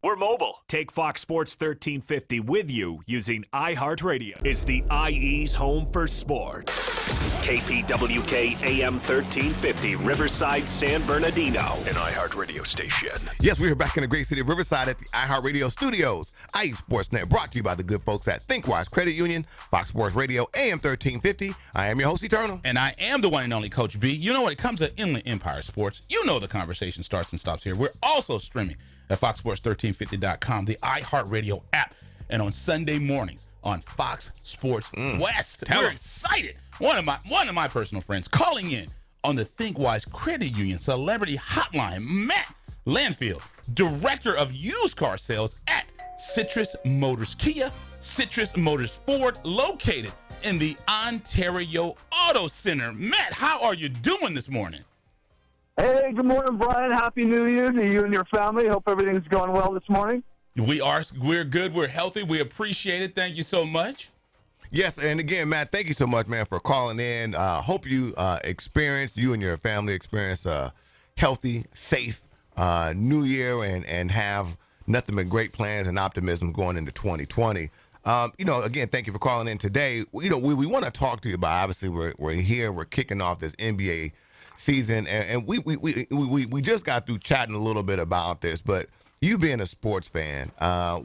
We're mobile. Take Fox Sports 1350 with you using iHeartRadio. It's the IE's home for sports. KPWK AM 1350, Riverside, San Bernardino, an iHeartRadio station. Yes, we are back in the great city of Riverside at the iHeartRadio studios. IE Sportsnet brought to you by the good folks at ThinkWise Credit Union, Fox Sports Radio, AM 1350. I am your host, Eternal. And I am the one and only Coach B. You know, when it comes to Inland Empire Sports, you know the conversation starts and stops here. We're also streaming at foxsports1350.com, the iHeartRadio app, and on Sunday mornings on Fox Sports West. We're excited. One of my personal friends calling in on the ThinkWise Credit Union Celebrity Hotline, Matt Landfield, Director of Used Car Sales at Citrus Motors Kia, Citrus Motors Ford, located in the Ontario Auto Center. Matt, how are you doing this morning? Hey, good morning, Brian. Happy New Year to you and your family. Hope everything's going well this morning. We're good. We're healthy. We appreciate it. Thank you so much. Yes, and again, Matt, thank you so much, man, for calling in. Hope you you and your family experience a healthy, safe New Year and have nothing but great plans and optimism going into 2020. Again, thank you for calling in today. We want to talk to you about, obviously, we're here, we're kicking off this NBA season, and we just got through chatting a little bit about this, but you being a sports fan,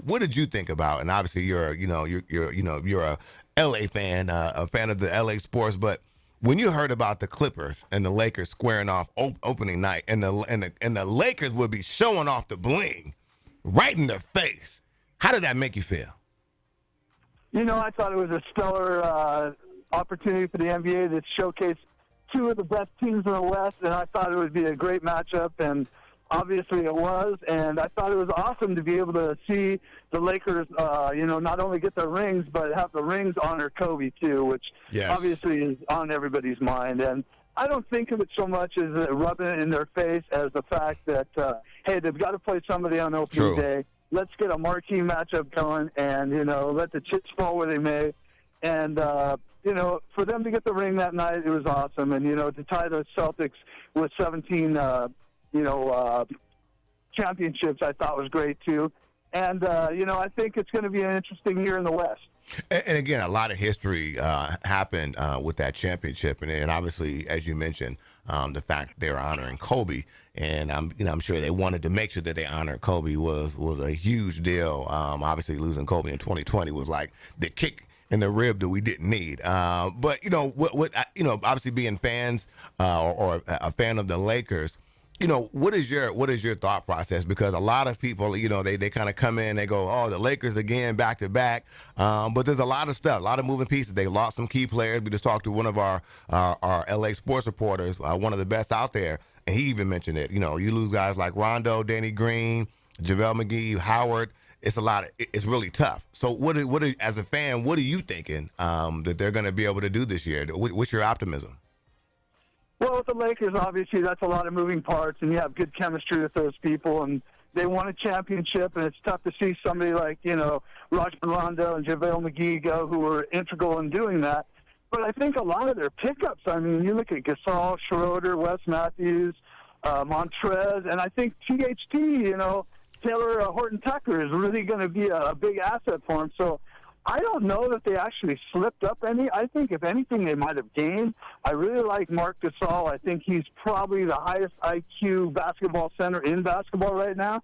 what did you think about? And obviously, you're a LA fan, a fan of the LA sports. But when you heard about the Clippers and the Lakers squaring off opening night, and the Lakers would be showing off the bling right in their face, how did that make you feel? I thought it was a stellar opportunity for the NBA to showcase two of the best teams in the West, and I thought it would be a great matchup, and obviously it was, and I thought it was awesome to be able to see the Lakers, not only get their rings, but have the rings honor Kobe, too, which obviously is on everybody's mind. And I don't think of it so much as rubbing it in their face as the fact that, hey, they've got to play somebody on opening day. Let's get a marquee matchup going and, let the chips fall where they may. And, for them to get the ring that night, it was awesome. And, to tie the Celtics with 17 championships, I thought was great too. And, I think it's going to be an interesting year in the West. And again, a lot of history happened with that championship. And obviously, as you mentioned, the fact they're honoring Kobe. And I'm sure they wanted to make sure that they honored Kobe was a huge deal. Obviously, losing Kobe in 2020 was like the kick in the rib that we didn't need. But, obviously being fans or a fan of the Lakers, what is your thought process? Because a lot of people, they kind of come in, they go, oh, the Lakers again, back to back. But there's a lot of stuff, a lot of moving pieces. They lost some key players. We just talked to one of our LA sports reporters, one of the best out there, and he even mentioned it. You lose guys like Rondo, Danny Green, JaVale McGee, Howard. It's a lot. It's really tough. So as a fan, what are you thinking that they're going to be able to do this year? What's your optimism? Well, with the Lakers, obviously, that's a lot of moving parts, and you have good chemistry with those people, and they won a championship, and it's tough to see somebody like, Rajon Rondo and JaVale McGee go, who were integral in doing that. But I think a lot of their pickups, you look at Gasol, Schroeder, Wes Matthews, Montrez, and I think THT, Taylor Horton-Tucker is really going to be a big asset for him. So I don't know that they actually slipped up any. I think, if anything, they might have gained. I really like Marc Gasol. I think he's probably the highest IQ basketball center in basketball right now.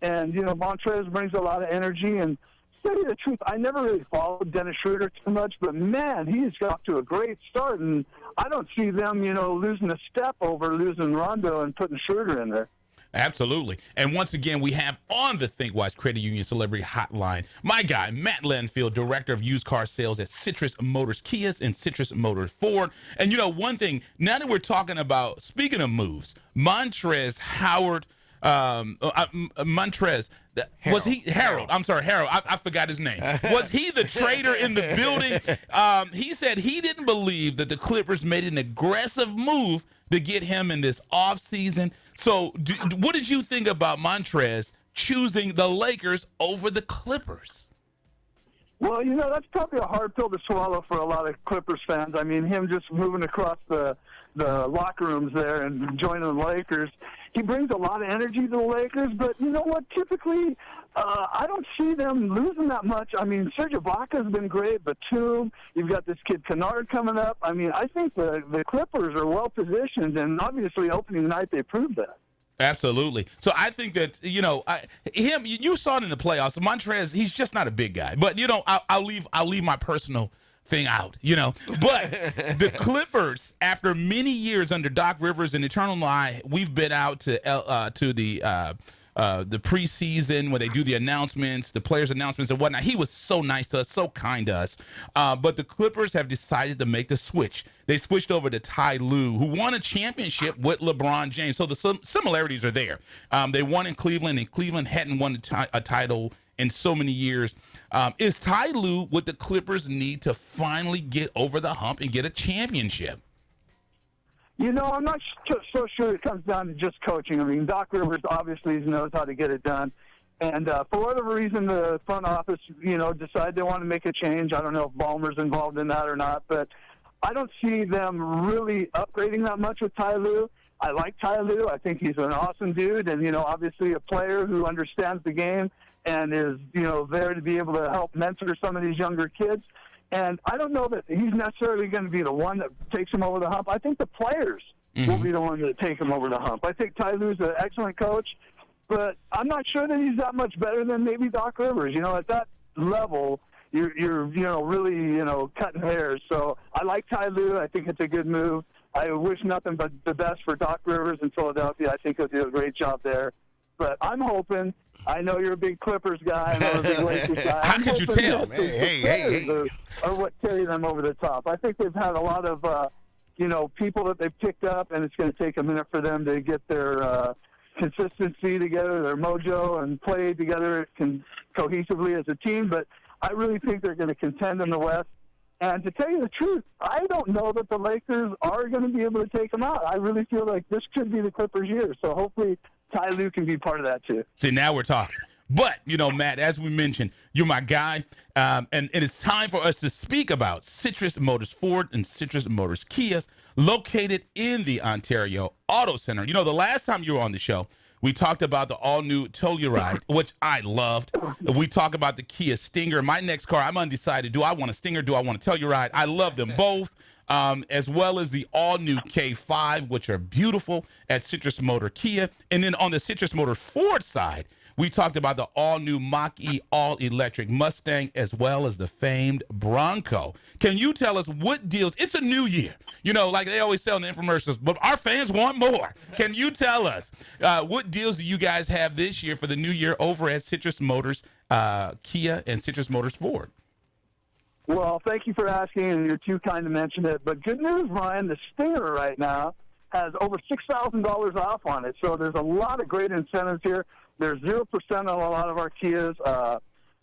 And, Montrez brings a lot of energy. And to tell you the truth, I never really followed Dennis Schroeder too much. But, man, he's got off to a great start. And I don't see them, losing a step over losing Rondo and putting Schroeder in there. Absolutely. And once again, we have on the ThinkWise Credit Union Celebrity Hotline my guy, Matt Landfield, Director of Used Car Sales at Citrus Motors Kia and Citrus Motors Ford. And, one thing, now that we're talking about, speaking of moves, Montrez Howard, Montrez, was he Harold? I'm sorry, Harold. I forgot his name. Was he the trader in the building? He said he didn't believe that the Clippers made an aggressive move to get him in this offseason. So what did you think about Montrez choosing the Lakers over the Clippers? Well, that's probably a hard pill to swallow for a lot of Clippers fans. Him just moving across the the locker rooms there and joining the Lakers. He brings a lot of energy to the Lakers, but you know what? Typically, I don't see them losing that much. I mean, Serge Ibaka's been great, Batum, you've got this kid Kennard coming up. I mean, I think the Clippers are well positioned, and obviously opening night they proved that. Absolutely. So I think that, you saw it in the playoffs. Montrez, he's just not a big guy. But, I'll leave my personal thing out, But the Clippers, after many years under Doc Rivers and Eternal Lie, we've been out to the preseason when they do the announcements, the players' announcements and whatnot. He was so nice to us, so kind to us. But the Clippers have decided to make the switch. They switched over to Ty Lue, who won a championship with LeBron James. So the similarities are there. They won in Cleveland, and Cleveland hadn't won a title in so many years. Is Ty Lue what the Clippers need to finally get over the hump and get a championship? I'm not so sure it comes down to just coaching. I mean, Doc Rivers obviously knows how to get it done. And for whatever reason, the front office, decided they want to make a change. I don't know if Ballmer's involved in that or not, but I don't see them really upgrading that much with Ty Lue. I like Ty Lue. I think he's an awesome dude and, obviously a player who understands the game and is, there to be able to help mentor some of these younger kids. And I don't know that he's necessarily going to be the one that takes him over the hump. I think the players will be the one that take him over the hump. I think Ty Lue's an excellent coach, but I'm not sure that he's that much better than maybe Doc Rivers. At that level, you're really, cutting hairs. So I like Ty Lue. I think it's a good move. I wish nothing but the best for Doc Rivers in Philadelphia. I think he'll do a great job there. But I'm hoping. I know you're a big Clippers guy, and I'm a big Lakers guy. How could you tell? Hey. Are what carry them over the top. I think they've had a lot of, people that they've picked up, and it's going to take a minute for them to get their consistency together, their mojo, and play together cohesively as a team. But I really think they're going to contend in the West. And to tell you the truth, I don't know that the Lakers are going to be able to take them out. I really feel like this could be the Clippers' year. So hopefully Ty Lue can be part of that too. See, now we're talking. But, Matt, as we mentioned, you're my guy, and it's time for us to speak about Citrus Motors Ford and Citrus Motors Kia, located in the Ontario Auto Center. The last time you were on the show, we talked about the all-new Telluride, which I loved. We talked about the Kia Stinger. My next car, I'm undecided. Do I want a Stinger? Do I want a Telluride? I love them both. As well as the all-new K5, which are beautiful at Citrus Motor Kia. And then on the Citrus Motor Ford side, we talked about the all-new Mach-E all-electric Mustang, as well as the famed Bronco. Can you tell us what deals? It's a new year. Like they always say on the infomercials, but our fans want more. Can you tell us what deals do you guys have this year for the new year over at Citrus Motors Kia and Citrus Motors Ford? Well, thank you for asking, and you're too kind to mention it. But good news, Ryan, the Stinger right now has over $6,000 off on it. So there's a lot of great incentives here. There's 0% on a lot of our Kias.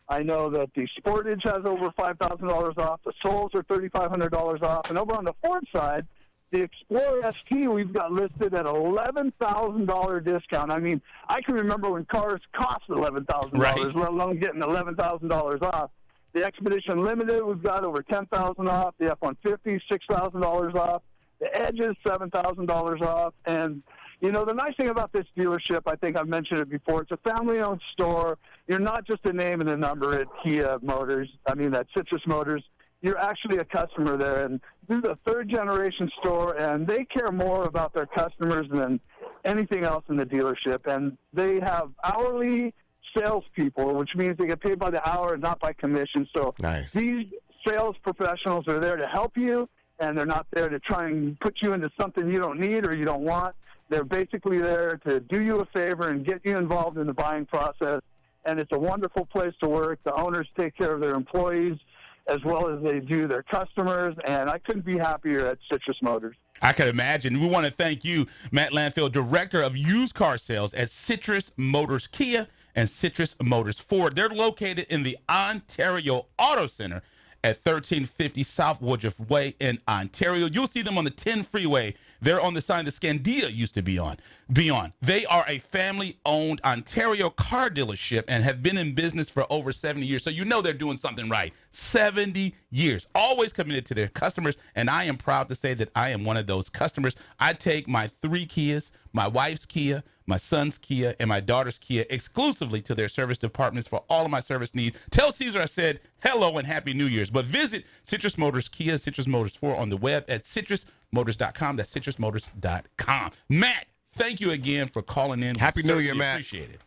I know that the Sportage has over $5,000 off. The Souls are $3,500 off. And over on the Ford side, the Explorer ST we've got listed at $11,000 discount. I mean, I can remember when cars cost $11,000, let alone getting $11,000 off. The Expedition Limited, we've got over $10,000 off. The F-150, $6,000 off. The Edges, $7,000 off. And, the nice thing about this dealership, I think I've mentioned it before, it's a family-owned store. You're not just a name and a number at Kia Motors, at Citrus Motors. You're actually a customer there. And this is a third-generation store, and they care more about their customers than anything else in the dealership. And they have hourly salespeople, which means they get paid by the hour and not by commission. So nice. These sales professionals are there to help you, and they're not there to try and put you into something you don't need or you don't want. They're basically there to do you a favor and get you involved in the buying process. And it's a wonderful place to work. The owners take care of their employees as well as they do their customers, and I couldn't be happier at Citrus Motors. I can imagine. We want to thank you, Matt Landfield, Director of Used Car Sales at Citrus Motors Kia and Citrus Motors Ford. They're located in the Ontario Auto Center at 1350 South Woodruff Way in Ontario. You'll see them on the 10 freeway. They're on the sign that Scandia used to be on. They are a family-owned Ontario car dealership and have been in business for over 70 years. So they're doing something right. 70 years, always committed to their customers, and I am proud to say that I am one of those customers. I take my 3 Kias, my wife's Kia, my son's Kia, and my daughter's Kia exclusively to their service departments for all of my service needs. Tell Caesar I said hello and Happy New Year's. But visit Citrus Motors Kia, Citrus Motors 4 on the web at citrusmotors.com. That's citrusmotors.com. Matt, thank you again for calling in. Happy New Year, Matt. Appreciate it.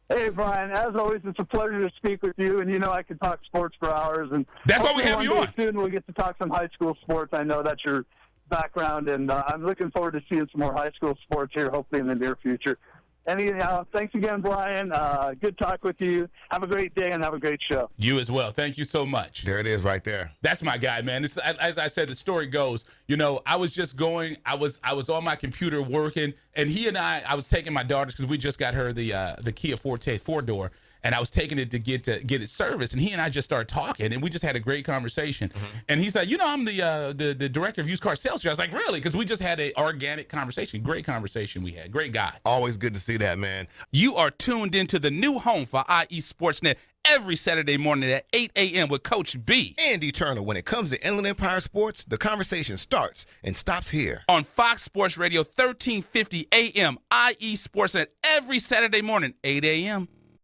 Hey, Brian, as always, it's a pleasure to speak with you. And, you know, I could talk sports for hours. And that's why we have you on. Soon we'll get to talk some high school sports. I know that's your background, and I'm looking forward to seeing some more high school sports here, hopefully in the near future. Anyhow, thanks again, Brian. Good talk with you. Have a great day and have a great show. You as well. Thank you so much. There it is right there. That's my guy, man. It's, as I said, the story goes, you know, I was on my computer working, and he and I was taking my daughters because we just got her the Kia Forte 4-door. And I was taking it to get it serviced, and he and I just started talking, and we just had a great conversation. Mm-hmm. And he's like, you know, I'm the director of used car sales here. I was like, really? Because we just had an organic conversation. Great conversation we had. Great guy. Always good to see that, man. You are tuned into the new home for IE Sportsnet every Saturday morning at 8 a.m. with Coach B. Andy Turner. When it comes to Inland Empire sports, the conversation starts and stops here. On Fox Sports Radio 1350 a.m. IE Sportsnet every Saturday morning, 8 a.m.